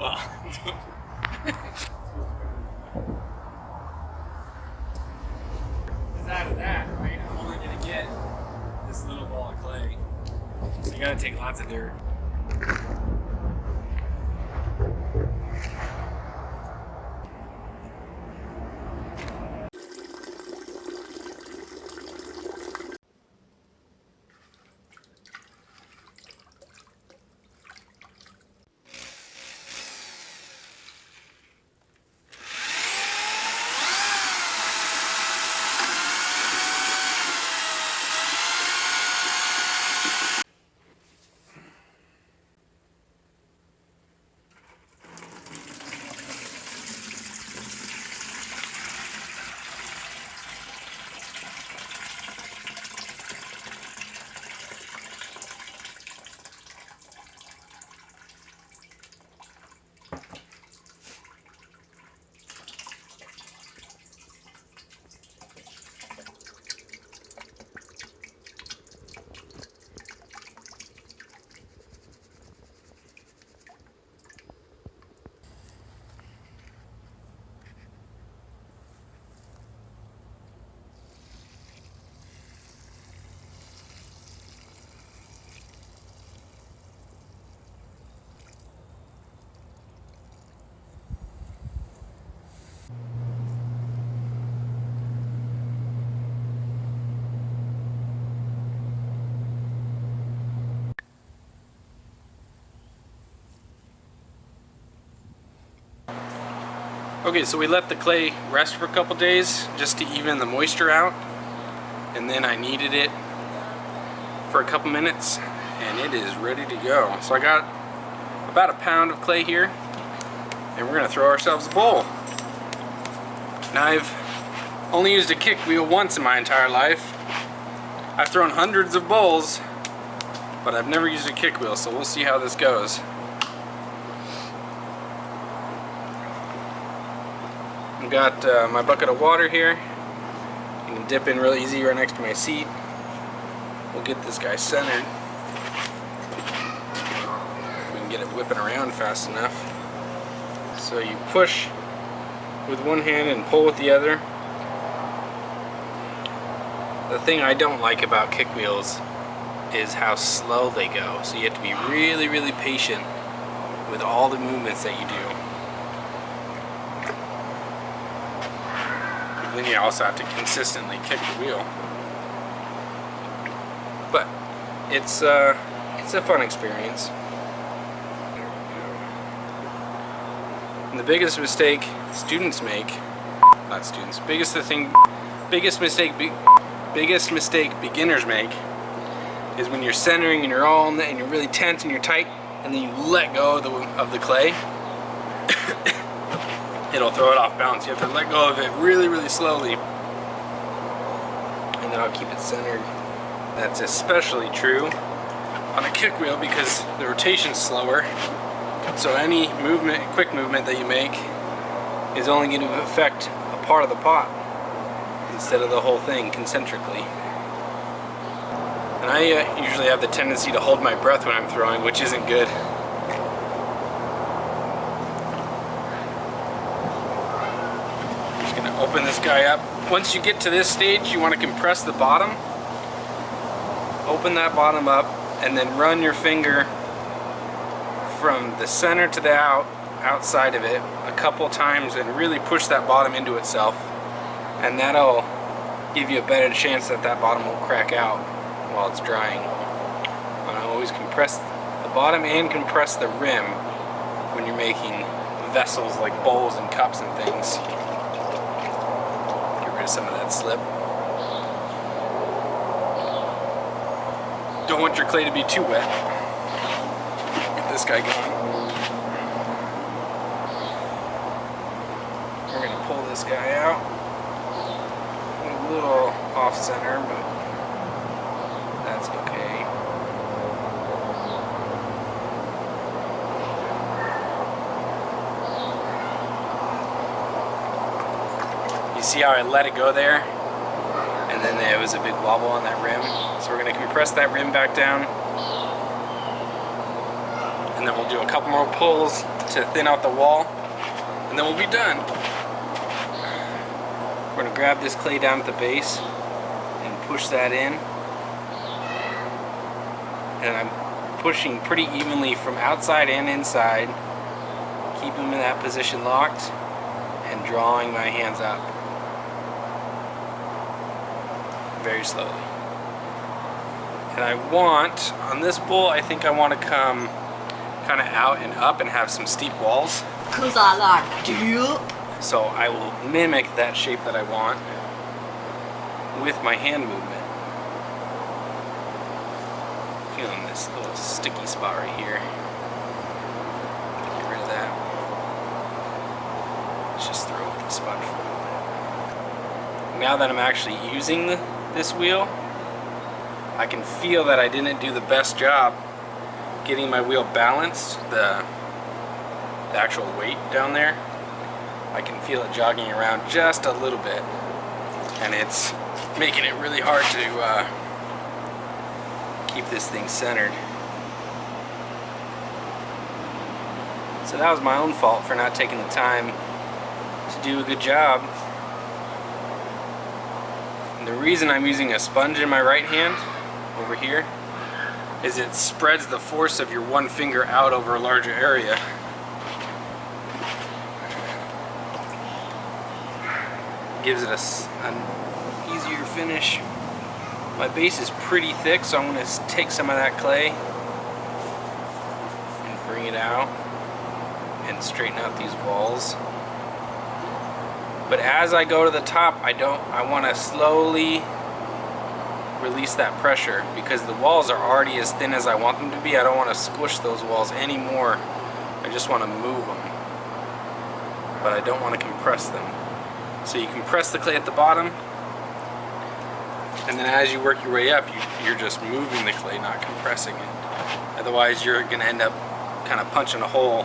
Well, because out of that, right, I'm only going to get this little ball of clay. So you got to take lots of dirt. Okay, so we let the clay rest for a couple days just to even the moisture out, and then I kneaded it for a couple minutes and it is ready to go. So I got about a pound of clay here and we're gonna throw ourselves a bowl. Now I've only used a kick wheel once in my entire life. I've thrown hundreds of bowls, but I've never used a kick wheel, so we'll see how this goes. I've got my bucket of water here. You can dip in real easy right next to my seat. We'll get this guy centered. We can get it whipping around fast enough. So you push with one hand and pull with the other. The thing I don't like about kick wheels is how slow they go. So you have to be really, really patient with all the movements that you do. Then you also have to consistently kick the wheel. But it's a fun experience. And the biggest mistake students make, not students, biggest mistake beginners make is when you're centering and you're all in and you're really tense and you're tight, and then you let go of the clay. It'll throw it off balance. You have to let go of it really, really slowly, and then I'll keep it centered. That's especially true on a kick wheel because the rotation's slower. So any movement, quick movement that you make is only going to affect a part of the pot instead of the whole thing concentrically. And I usually have the tendency to hold my breath when I'm throwing, which isn't good. Open this guy up. Once you get to this stage, you want to compress the bottom. Open that bottom up and then run your finger from the center to the outside of it a couple times and really push that bottom into itself, and that'll give you a better chance that that bottom won't crack out while it's drying. And I always compress the bottom and compress the rim when you're making vessels like bowls and cups and things. Some of that slip. Don't want your clay to be too wet. Get this guy going. We're going to pull this guy out. A little off center, but that's okay. See how I let it go there, and then there was a big wobble on that rim, so we're going to compress that rim back down, and then we'll do a couple more pulls to thin out the wall, and then we'll be done. We're going to grab this clay down at the base and push that in. And I'm pushing pretty evenly from outside and inside, keep them in that position locked, and drawing my hands up very slowly. And I want, on this bowl, I think I want to come kind of out and up and have some steep walls. Cause I like deep. So I will mimic that shape that I want with my hand movement. Feeling this little sticky spot right here. Get rid of that. Let's just throw it with the sponge for a little bit. Now that I'm actually using this wheel, I can feel that I didn't do the best job getting my wheel balanced, the actual weight down there. I can feel it jogging around just a little bit, and it's making it really hard to keep this thing centered. So that was my own fault for not taking the time to do a good job. And the reason I'm using a sponge in my right hand over here is it spreads the force of your one finger out over a larger area. Gives it an easier finish. My base is pretty thick, so I'm going to take some of that clay and bring it out and straighten out these walls. But as I go to the top, I want to slowly release that pressure, because the walls are already as thin as I want them to be. I don't want to squish those walls anymore. I just want to move them, but I don't want to compress them. So you compress the clay at the bottom, and then as you work your way up, you're just moving the clay, not compressing it. Otherwise, you're going to end up kind of punching a hole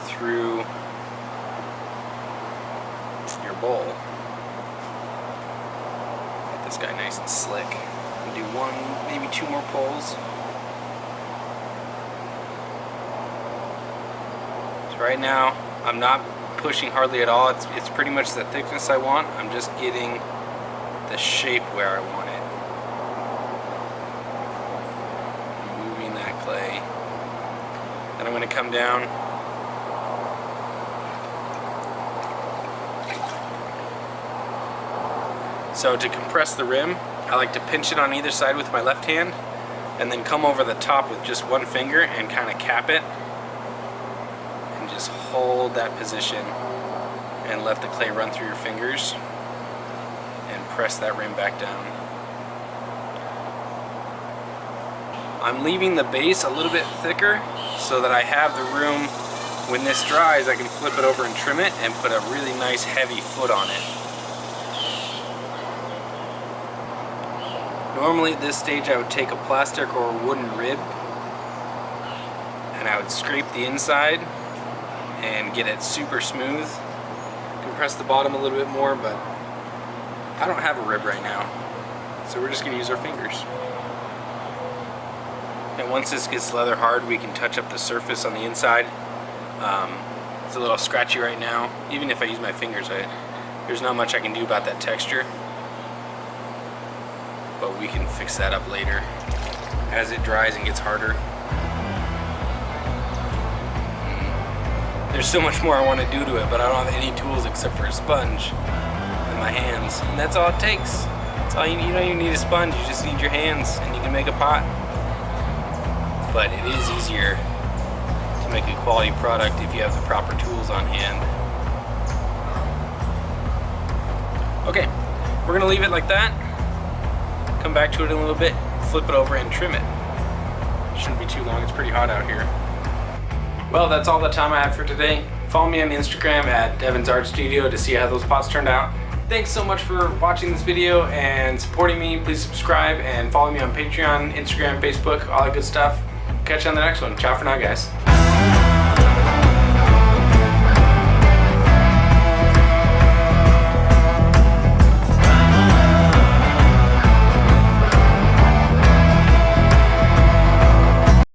through your bowl. Get this guy nice and slick. And do one, maybe two more pulls. So right now, I'm not pushing hardly at all. It's pretty much the thickness I want. I'm just getting the shape where I want it. I'm moving that clay. Then I'm going to come down. So to compress the rim, I like to pinch it on either side with my left hand, and then come over the top with just one finger and kind of cap it. Just hold that position and let the clay run through your fingers and press that rim back down. I'm leaving the base a little bit thicker so that I have the room, when this dries, I can flip it over and trim it and put a really nice heavy foot on it. Normally at this stage I would take a plastic or a wooden rib and I would scrape the inside and get it super smooth. Compress the bottom a little bit more, but I don't have a rib right now, so we're just going to use our fingers. And once this gets leather hard, we can touch up the surface on the inside. It's a little scratchy right now. Even if I use my fingers, there's not much I can do about that texture, but we can fix that up later as it dries and gets harder. There's so much more I want to do to it, but I don't have any tools except for a sponge and my hands. And that's all it takes. That's all you need. You don't even need a sponge, you just need your hands and you can make a pot. But it is easier to make a quality product if you have the proper tools on hand. Okay, we're gonna leave it like that. Come back to it in a little bit, flip it over and trim it. Shouldn't be too long, it's pretty hot out here. Well, that's all the time I have for today. Follow me on Instagram at Devin's Art Studio to see how those pots turned out. Thanks so much for watching this video and supporting me. Please subscribe and follow me on Patreon, Instagram, Facebook, all that good stuff. Catch you on the next one. Ciao for now, guys.